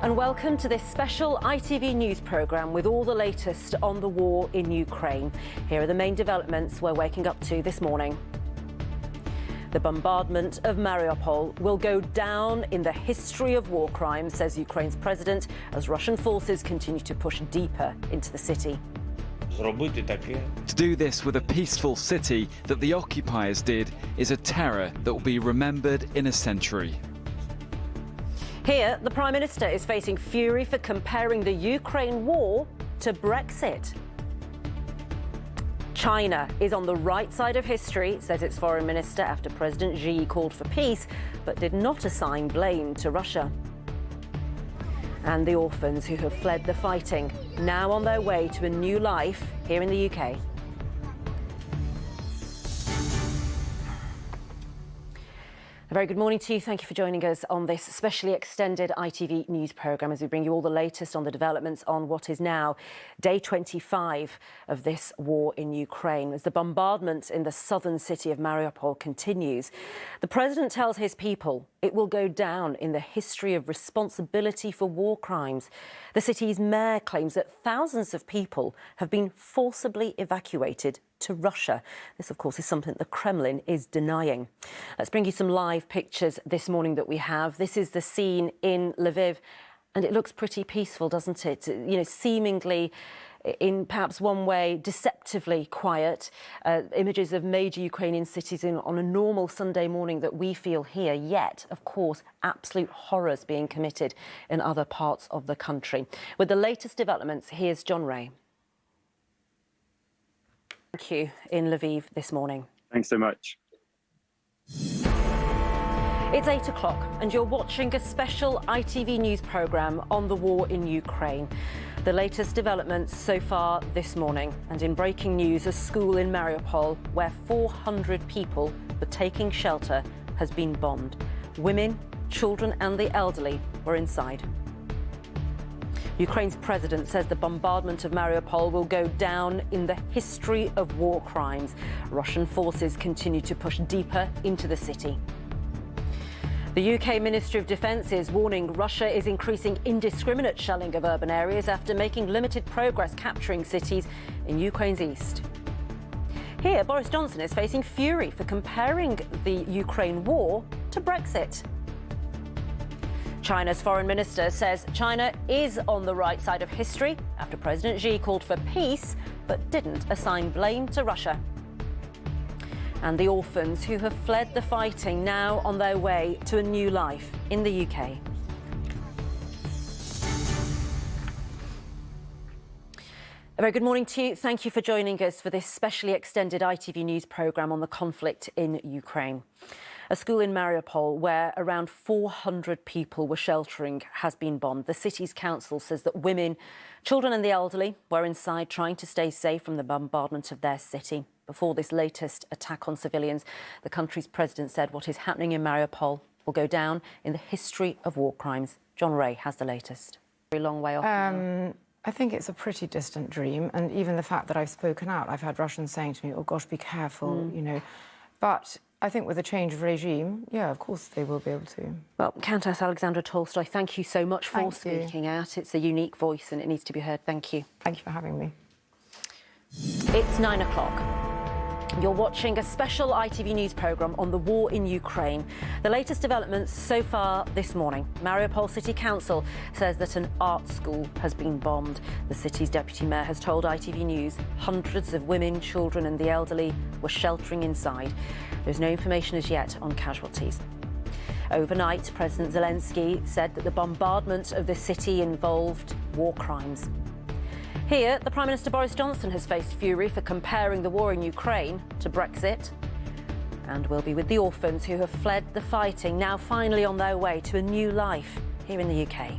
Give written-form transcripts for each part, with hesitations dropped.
And welcome to this special ITV News programme with all the latest on the war in Ukraine. Here are the main developments we're waking up to this morning. The bombardment of Mariupol will go down in the history of war crimes, says Ukraine's president, as Russian forces continue to push deeper into the city. To do this with a peaceful city that the occupiers did is a terror that will be remembered in a century. Here, the Prime Minister is facing fury for comparing the Ukraine war to Brexit. China is on the right side of history, says its foreign minister, after President Xi called for peace, but did not assign blame to Russia. And the orphans who have fled the fighting, now on their way to a new life here in the UK. A very good morning to you. Thank you for joining us on this specially extended ITV News programme as we bring you all the latest on the developments on what is now day 25 of this war in Ukraine. As the bombardment in the southern city of Mariupol continues, the president tells his people it will go down in the history of responsibility for war crimes. The city's mayor claims that thousands of people have been forcibly evacuated to Russia. This, of course, is something the Kremlin is denying. Let's bring you some live pictures this morning that we have. This is the scene in Lviv, and it looks pretty peaceful, doesn't it? You know, seemingly, in perhaps one way, deceptively quiet. Images of major Ukrainian cities on a normal Sunday morning that we feel here, yet, of course, absolute horrors being committed in other parts of the country. With the latest developments, here's John Ray. Thank you in Lviv this morning. Thanks so much. It's 8 o'clock and you're watching a special ITV News programme on the war in Ukraine. The latest developments so far this morning, and in breaking news, a school in Mariupol where 400 people were taking shelter has been bombed. Women, children and the elderly were inside. Ukraine's president says the bombardment of Mariupol will go down in the history of war crimes. Russian forces continue to push deeper into the city. The UK Ministry of Defence is warning Russia is increasing indiscriminate shelling of urban areas after making limited progress capturing cities in Ukraine's east. Here, Boris Johnson is facing fury for comparing the Ukraine war to Brexit. China's foreign minister says China is on the right side of history after President Xi called for peace but didn't assign blame to Russia. And the orphans who have fled the fighting now on their way to a new life in the UK. A very good morning to you. Thank you for joining us for this specially extended ITV News programme on the conflict in Ukraine. A school in Mariupol where around 400 people were sheltering has been bombed. The city's council says that women, children and the elderly were inside trying to stay safe from the bombardment of their city. Before this latest attack on civilians, the country's president said what is happening in Mariupol will go down in the history of war crimes. John Ray has the latest. Very long way off. I think it's a pretty distant dream, and even the fact that I've spoken out, I've had Russians saying to me, oh gosh, be careful, you know. But I think with a change of regime, yeah, of course they will be able to. Well, Countess Alexandra Tolstoy, thank you so much for speaking out. It's a unique voice and it needs to be heard. Thank you. Thank you for having me. It's 9 o'clock. You're watching a special ITV News programme on the war in Ukraine. The latest developments so far this morning. Mariupol City Council says that an art school has been bombed. The city's deputy mayor has told ITV News hundreds of women, children and the elderly were sheltering inside. There's no information as yet on casualties. Overnight, President Zelensky said that the bombardment of the city involved war crimes. Here, the Prime Minister Boris Johnson has faced fury for comparing the war in Ukraine to Brexit. And we'll be with the orphans who have fled the fighting, now finally on their way to a new life here in the UK.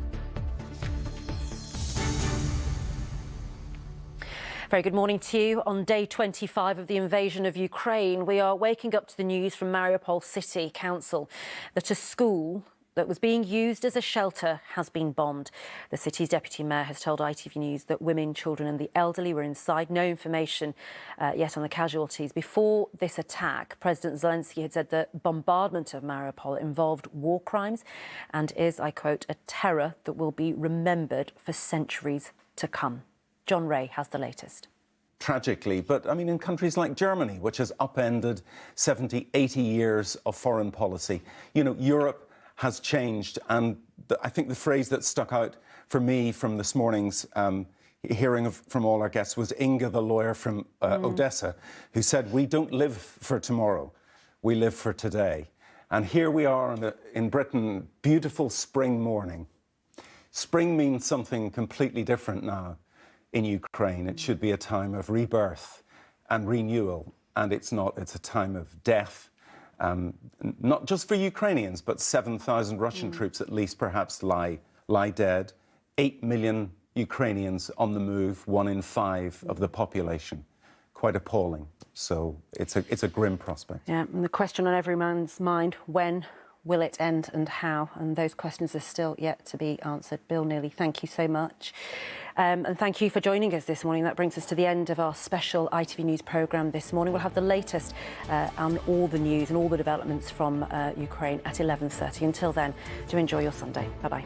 Very good morning to you. On day 25 of the invasion of Ukraine, we are waking up to the news from Mariupol City Council that a school that was being used as a shelter has been bombed. The city's deputy mayor has told ITV News that women, children and the elderly were inside. No information yet on the casualties. Before this attack, President Zelensky had said the bombardment of Mariupol involved war crimes and is, I quote, a terror that will be remembered for centuries to come. John Ray has the latest. Tragically, but I mean, in countries like Germany, which has upended 70, 80 years of foreign policy, you know, Europe has changed. And I think the phrase that stuck out for me from this morning's hearing from all our guests was Inga, the lawyer from Odessa, who said, "We don't live for tomorrow, we live for today." And here we are in Britain, beautiful spring morning. Spring means something completely different now in Ukraine. It should be a time of rebirth and renewal, and it's not. It's a time of death. Not just for Ukrainians, but 7,000 Russian troops at least perhaps lie dead. 8 million Ukrainians on the move, 1 in 5 of the population. Quite appalling. So it's a grim prospect. Yeah, and the question on every man's mind, when will it end and how? And those questions are still yet to be answered. Bill Neely, thank you so much. And thank you for joining us this morning. That brings us to the end of our special ITV News programme this morning. We'll have the latest on all the news and all the developments from Ukraine at 11:30. Until then, do enjoy your Sunday. Bye-bye.